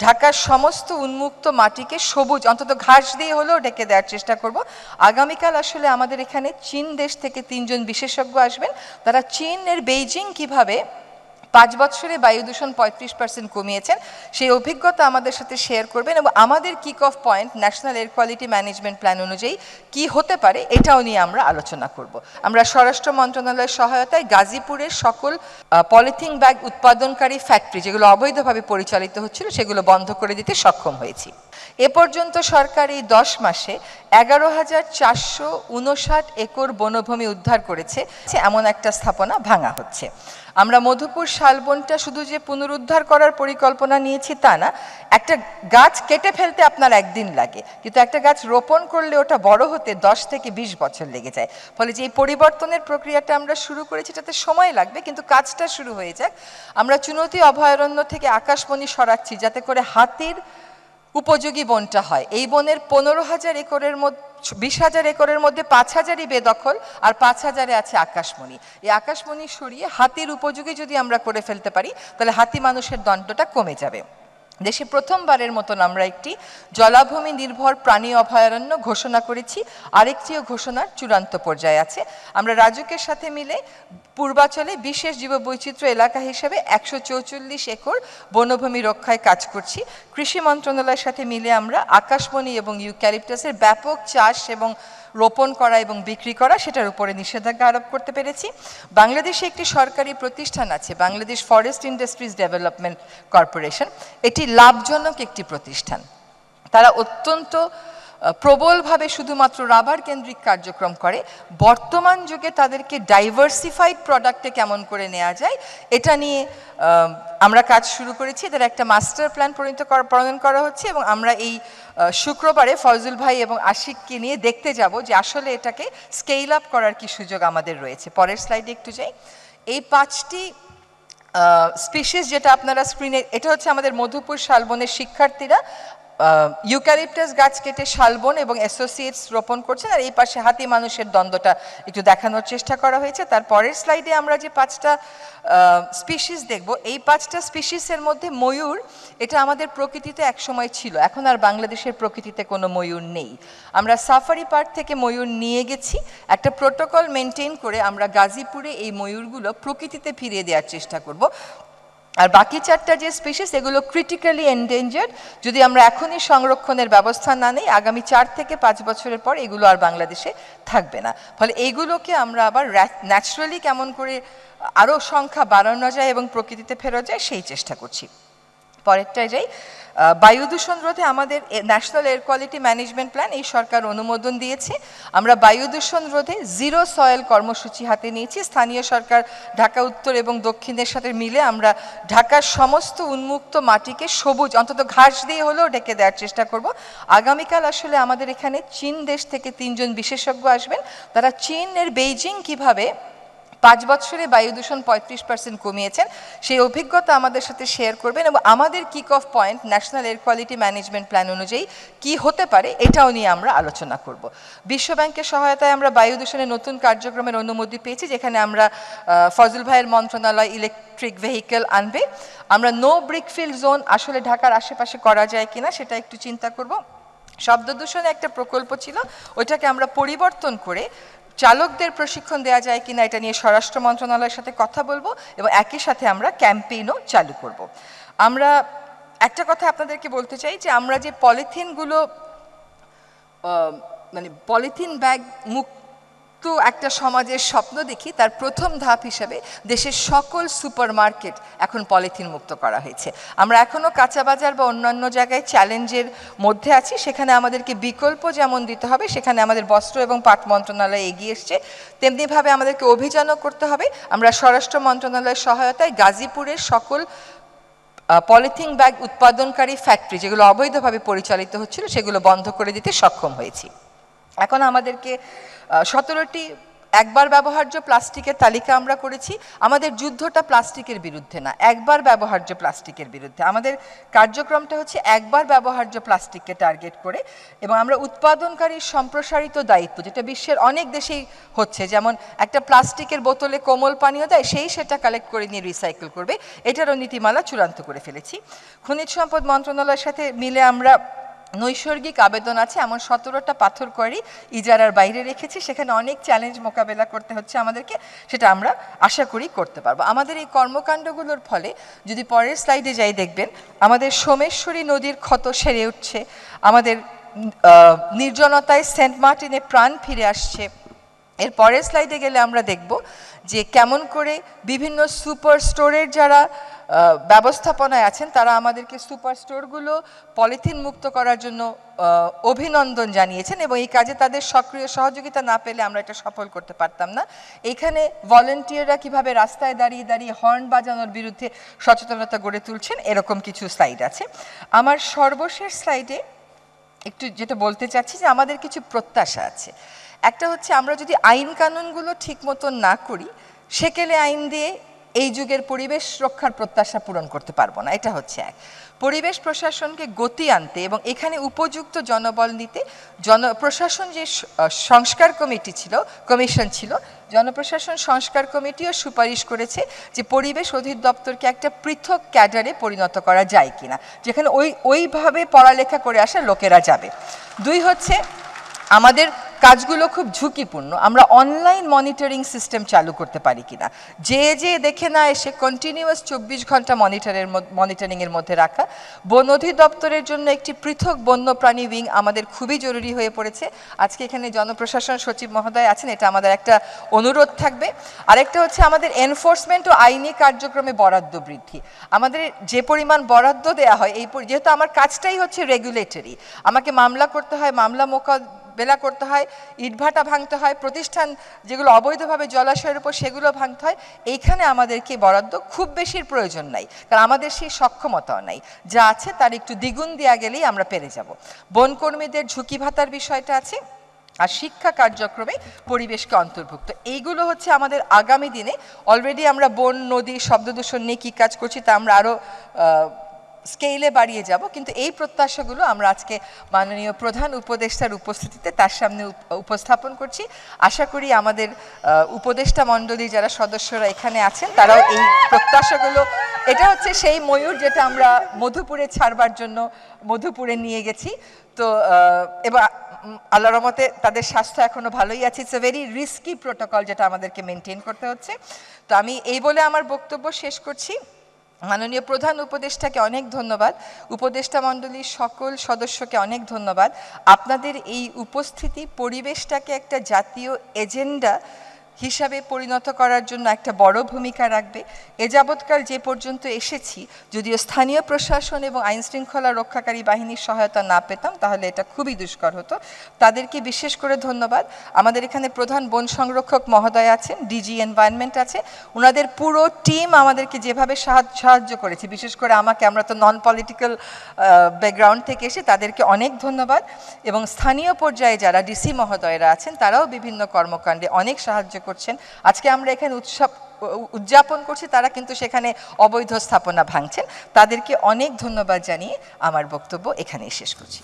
ঢাকার সমস্ত উন্মুক্ত মাটিকে সবুজ অন্তত ঘাস দিয়ে হলেও ঢেকে দেওয়ার চেষ্টা করব। আগামীকাল আসলে আমাদের এখানে চীন দেশ থেকে 3 জন বিশেষজ্ঞ আসবেন। তারা চীনের বেইজিং কিভাবে 5 বছরে বায়ু দূষণ 35% কমিয়েছেন সেই অভিজ্ঞতা আমাদের সাথে শেয়ার করবেন এবং আমাদের kick off point national air quality management plan অনুযায়ী কি হতে পারে এটাও নিয়ে আমরা আলোচনা করব। আমরা স্বরাষ্ট্র মন্ত্রণালয়ের সহায়তায় গাজীপুরের সকল পলিথিন ব্যাগ উৎপাদনকারী ফ্যাক্টরি যেগুলো অবৈধভাবে পরিচালিত হচ্ছিল সেগুলো বন্ধ করে দিতে সক্ষম হয়েছি। এ পর্যন্ত সরকার এই 10 মাসে 11,459 একর বনভূমি উদ্ধার করেছে। এমন একটা স্থাপনা ভাঙা হচ্ছে। আমরা মধুপুর শালবনটা শুধু যে পুনরুদ্ধার করার পরিকল্পনা নিয়েছি তা না, একটা গাছ কেটে ফেলতে আপনার একদিন লাগে, কিন্তু একটা গাছ রোপণ করলে ওটা বড় হতে 10 থেকে 20 বছর লেগে যায়। ফলে যে এই পরিবর্তনের প্রক্রিয়াটা আমরা শুরু করেছি এটাতে সময় লাগবে, কিন্তু কাজটা শুরু হয়ে যাক। আমরা চুনতি অভয়ারণ্য থেকে আকাশমণি সরাচ্ছি যাতে করে হাতির উপযোগী বনটা হয়। এই বনের 15,000 একরের মধ্যে 20,000 একরের মধ্যে 5,000ই বেদখল আর 5,000-এ আছে আকাশমণি। এই আকাশমণি সরিয়ে হাতির উপযোগী যদি আমরা করে ফেলতে পারি তাহলে হাতি মানুষের দণ্ডটা কমে যাবে। দেশে প্রথমবারের মতন আমরা একটি জলাভূমি নির্ভর প্রাণী অভয়ারণ্য ঘোষণা করেছি, আরেকটিও ঘোষণার চূড়ান্ত পর্যায়ে আছে। আমরা রাজুকের সাথে মিলে পূর্বাচলে বিশেষ জীববৈচিত্র্য এলাকা হিসেবে 144 একর বনভূমি রক্ষায় কাজ করছি। কৃষি মন্ত্রণালয়ের সাথে মিলে আমরা আকাশমণি এবং ইউক্যালিপটাসের ব্যাপক চাষ এবং রোপণ করা এবং বিক্রি করা সেটার উপরে নিষেধাজ্ঞা আরোপ করতে পেরেছি। বাংলাদেশে একটি সরকারি প্রতিষ্ঠান আছে, Bangladesh forest industries development corporation. এটি লাভজনক একটি প্রতিষ্ঠান। তারা অত্যন্ত প্রবলভাবে শুধুমাত্র রাবার কেন্দ্রিক কার্যক্রম করে। বর্তমান যুগে তাদেরকে ডাইভার্সিফাইড প্রোডাক্টে কেমন করে নেওয়া যায় এটা নিয়ে আমরা কাজ শুরু করেছি। এদের একটা মাস্টার প্ল্যান প্রণয়ন করা হচ্ছে এবং আমরা এই শুক্রবারে ফয়জুল ভাই এবং আশিককে নিয়ে দেখতে যাব যে আসলে এটাকে স্কেল আপ করার কি সুযোগ আমাদের রয়েছে। পরের স্লাইডে একটু যাই। এই 5টি স্পিসিস যেটা আপনারা স্ক্রিনে, এটা হচ্ছে আমাদের মধুপুর শালবনের শিক্ষার্থীরা ইউক্যালিপটাস গাছ কেটে শালবন এবং অ্যাসোসিয়েটস রোপণ করছেন, আর এই পাশে হাতি মানুষের দ্বন্দ্বটা একটু দেখানোর চেষ্টা করা হয়েছে। তার পরের স্লাইডে আমরা যে 5টা স্পিসিস দেখব, এই 5টা স্পিসিসের মধ্যে ময়ূর, এটা আমাদের প্রকৃতিতে একসময় ছিল, এখন আর বাংলাদেশের প্রকৃতিতে কোনো ময়ূর নেই। আমরা সাফারি পার্ক থেকে ময়ূর নিয়ে গেছি, একটা প্রোটোকল মেনটেন করে আমরা গাজীপুরে এই ময়ূরগুলো প্রকৃতিতে ফিরিয়ে দেওয়ার চেষ্টা করব। আর বাকি 4টা যে স্পিসিস এগুলো ক্রিটিক্যালি এন্ডেঞ্জার্ড, যদি আমরা এখনই সংরক্ষণের ব্যবস্থা না নিই আগামী 4 থেকে 5 বছরের পর এগুলো আর বাংলাদেশে থাকবে না। ফলে এইগুলোকে আমরা আবার ন্যাচারালি কেমন করে আরও সংখ্যা বাড়ানো যায় এবং প্রকৃতিতে ফেরা যায় সেই চেষ্টা করছি। পরেরটায় যাই। বায়ু দূষণ রোধে আমাদের national air quality management plan এই সরকার অনুমোদন দিয়েছে। আমরা বায়ু দূষণ রোধে জিরো সয়েল কর্মসূচি হাতে নিয়েছি। স্থানীয় সরকার ঢাকা উত্তর এবং দক্ষিণের সাথে মিলে আমরা ঢাকার সমস্ত উন্মুক্ত মাটিকে সবুজ অন্তত ঘাস দিয়ে হলেও ঢেকে দেওয়ার চেষ্টা করব। আগামীকাল আসলে আমাদের এখানে চীন দেশ থেকে 3 জন বিশেষজ্ঞ আসবেন। তারা চীনের বেইজিং কিভাবে 5 বছরে বায়ু দূষণ 35% কমিয়েছেন সেই অভিজ্ঞতা আমাদের সাথে শেয়ার করবেন এবং আমাদের kick off point national air quality management plan অনুযায়ী কি হতে পারে এটাও নিয়ে আমরা আলোচনা করব। বিশ্বব্যাংকের সহায়তায় আমরা বায়ু দূষণের নতুন কার্যক্রমের অনুমতি পেয়েছি, যেখানে আমরা ফজল ভাইয়ের মন্ত্রণালয় ইলেকট্রিক ভেহিকেল আনবে। আমরা নো ব্রিকফিল্ড জোন আসলে ঢাকার আশেপাশে করা যায় কিনা সেটা একটু চিন্তা করব। শব্দ দূষণে একটা প্রকল্প ছিল, ওইটাকে আমরা পরিবর্তন করে চালকদের প্রশিক্ষণ দেওয়া যায় কিনা এটা নিয়ে স্বরাষ্ট্র মন্ত্রণালয়ের সাথে কথা বলবো এবং একই সাথে আমরা ক্যাম্পেইনও চালু করব। আমরা একটা কথা আপনাদেরকে বলতে চাই যে আমরা যে পলিথিনগুলো মানে পলিথিন ব্যাগ মুক্ত একটা সমাজের স্বপ্ন দেখি, তার প্রথম ধাপ হিসেবে দেশের সকল সুপারমার্কেট এখন পলিথিন মুক্ত করা হয়েছে। আমরা এখনও কাঁচা বাজার বা অন্যান্য জায়গায় চ্যালেঞ্জের মধ্যে আছি, সেখানে আমাদেরকে বিকল্প যেমন দিতে হবে, সেখানে আমাদের বস্ত্র এবং পাট মন্ত্রণালয় এগিয়ে এসছে, তেমনিভাবে আমাদেরকে অভিযানও করতে হবে। আমরা স্বরাষ্ট্র মন্ত্রণালয়ের সহায়তায় গাজীপুরের সকল পলিথিন ব্যাগ উৎপাদনকারী ফ্যাক্টরি যেগুলো অবৈধভাবে পরিচালিত হচ্ছিল সেগুলো বন্ধ করে দিতে সক্ষম হয়েছি। এখন আমাদেরকে 17টি একবার ব্যবহার্য প্লাস্টিকের তালিকা আমরা করেছি। আমাদের যুদ্ধটা প্লাস্টিকের বিরুদ্ধে না, একবার ব্যবহার্য প্লাস্টিকের বিরুদ্ধে। আমাদের কার্যক্রমটা হচ্ছে একবার ব্যবহার্য প্লাস্টিককে টার্গেট করে, এবং আমরা উৎপাদনকারীর সম্প্রসারিত দায়িত্ব, যেটা বিশ্বের অনেক দেশেই হচ্ছে, যেমন একটা প্লাস্টিকের বোতলে কোমল পানীয় দেয়, সেটা কালেক্ট করে নিয়ে রিসাইকেল করবে, এটারও নীতিমালা চূড়ান্ত করে ফেলেছি। খনিজ সম্পদ মন্ত্রণালয়ের সাথে মিলে আমরা নৈসর্গিক আবেদন আছে এমন 17টা পাথর কোয়ারি ইজারার বাইরে রেখেছি। সেখানে অনেক চ্যালেঞ্জ মোকাবেলা করতে হচ্ছে আমাদেরকে, সেটা আমরা আশা করি করতে পারবো। আমাদের এই কর্মকাণ্ডগুলোর ফলে যদি পরের স্লাইডে যাই, দেখবেন আমাদের সোমেশ্বরী নদীর ক্ষত সেরে উঠছে, আমাদের নির্জনতায় সেন্ট মার্টিনে প্রাণ ফিরে আসছে। এর পরের স্লাইডে গেলে আমরা দেখব যে কেমন করে বিভিন্ন সুপার স্টোরের যারা ব্যবস্থাপনায় আছেন তারা আমাদেরকে সুপার স্টোরগুলো পলিথিন মুক্ত করার জন্য অভিনন্দন জানিয়েছেন, এবং এই কাজে তাদের সক্রিয় সহযোগিতা না পেলে আমরা এটা সফল করতে পারতাম না। এখানে ভলেন্টিয়াররা কিভাবে রাস্তায় দাঁড়িয়ে দাঁড়িয়ে হর্ন বাজানোর বিরুদ্ধে সচেতনতা গড়ে তুলছেন, এরকম কিছু স্লাইড আছে। আমার সর্বশেষ স্লাইডে একটু যেটা বলতে চাচ্ছি যে আমাদের কিছু প্রত্যাশা আছে। একটা হচ্ছে, আমরা যদি আইন কানুনগুলো ঠিক মতন না করি, সেকেলে আইন দিয়ে এই যুগের পরিবেশ রক্ষার প্রত্যাশা পূরণ করতে পারবো না। এটা হচ্ছে এক। পরিবেশ প্রশাসনকে গতি আনতে এবং এখানে উপযুক্ত জনবল নিতে প্রশাসন যে সংস্কার কমিশন ছিল, জনপ্রশাসন সংস্কার কমিটিও সুপারিশ করেছে যে পরিবেশ অধিদপ্তরকে একটা পৃথক ক্যাডারে পরিণত করা যায় কিনা, যেখানে ওইভাবে পড়ালেখা করে আসা লোকেরা যাবে। দুই হচ্ছে, আমাদের কাজগুলো খুব ঝুঁকিপূর্ণ, আমরা অনলাইন মনিটরিং সিস্টেম চালু করতে পারি কিনা, যে দেখে না এসে কন্টিনিউয়াস 24 ঘন্টা মনিটরিংয়ের মধ্যে রাখা। বন অধিদপ্তরের জন্য একটি পৃথক বন্যপ্রাণী উইং আমাদের খুবই জরুরি হয়ে পড়েছে। আজকে এখানে জনপ্রশাসন সচিব মহোদয় আছেন, এটা আমাদের একটা অনুরোধ থাকবে। আরেকটা হচ্ছে আমাদের এনফোর্সমেন্ট ও আইনি কার্যক্রমে বরাদ্দ বৃদ্ধি। আমাদের যে পরিমাণ বরাদ্দ দেওয়া হয়, যেহেতু আমার কাজটাই হচ্ছে রেগুলেটরি, আমাকে মামলা করতে হয়, মামলা মোকাবেলা করতে হয়, ইটভাটা ভাঙতে হয়, প্রতিষ্ঠান যেগুলো অবৈধভাবে জলাশয়ের উপর সেগুলো ভাঙতে হয়। এইখানে আমাদেরকে বরাদ্দ খুব বেশির প্রয়োজন নাই, কারণ আমাদের সেই সক্ষমতাও নাই। যা আছে তার একটু দ্বিগুণ দেওয়া গেলেই আমরা পেরে যাব। বনকর্মীদের ঝুঁকি ভাতার বিষয়টা আছে, আর শিক্ষা কার্যক্রমে পরিবেশকে অন্তর্ভুক্ত। এইগুলো হচ্ছে আমাদের আগামী দিনে। অলরেডি আমরা বন, নদী, শব্দদূষণ নিয়ে কী কাজ করছি তা আমরা আরও স্কেলে বাড়িয়ে যাব, কিন্তু এই প্রত্যাশাগুলো আমরা আজকে মাননীয় প্রধান উপদেষ্টার উপস্থিতিতে তার সামনে উপস্থাপন করছি। আশা করি আমাদের উপদেষ্টা মণ্ডলী যারা সদস্যরা এখানে আছেন তারাও এই প্রত্যাশাগুলো, এটা হচ্ছে সেই ময়ূর যেটা আমরা মধুপুরে ছাড়বার জন্য মধুপুরে নিয়ে গেছি। তো এবার আল্লাহর রহমতে তাদের স্বাস্থ্য এখনো ভালোই আছে। It's a very risky protocol যেটা আমাদেরকে মেনটেন করতে হচ্ছে। তো আমি এই বলে আমার বক্তব্য শেষ করছি। মাননীয় প্রধান উপদেষ্টাকে অনেক ধন্যবাদ, উপদেষ্টা মণ্ডলীর সকল সদস্যকে অনেক ধন্যবাদ। আপনাদের এই উপস্থিতি পরিবেশটাকে একটা জাতীয় এজেন্ডা হিসাবে পরিণত করার জন্য একটা বড় ভূমিকা রাখবে। এ যাবৎকাল যে পর্যন্ত এসেছি, যদিও স্থানীয় প্রশাসন এবং আইনশৃঙ্খলা রক্ষাকারী বাহিনীর সহায়তা না পেতাম তাহলে এটা খুবই দুষ্কর হতো। তাদেরকে বিশেষ করে ধন্যবাদ। আমাদের এখানে প্রধান বন সংরক্ষক মহোদয় আছেন, ডিজি এনভায়রনমেন্ট আছে, ওনাদের পুরো টিম আমাদেরকে যেভাবে সাহায্য করেছে, বিশেষ করে আমাকে, আমরা তো নন পলিটিক্যাল ব্যাকগ্রাউন্ড থেকে এসে, তাদেরকে অনেক ধন্যবাদ। এবং স্থানীয় পর্যায়ে যারা ডিসি মহোদয়রা আছেন তারাও বিভিন্ন কর্মকাণ্ডে অনেক সাহায্য করছেন। আজকে আমরা এখানে উদযাপন করছি, তারা কিন্তু সেখানে অবৈধ স্থাপনা ভাঙছেন। তাদেরকে অনেক ধন্যবাদ জানিয়ে আমার বক্তব্য এখানেই শেষ করছি।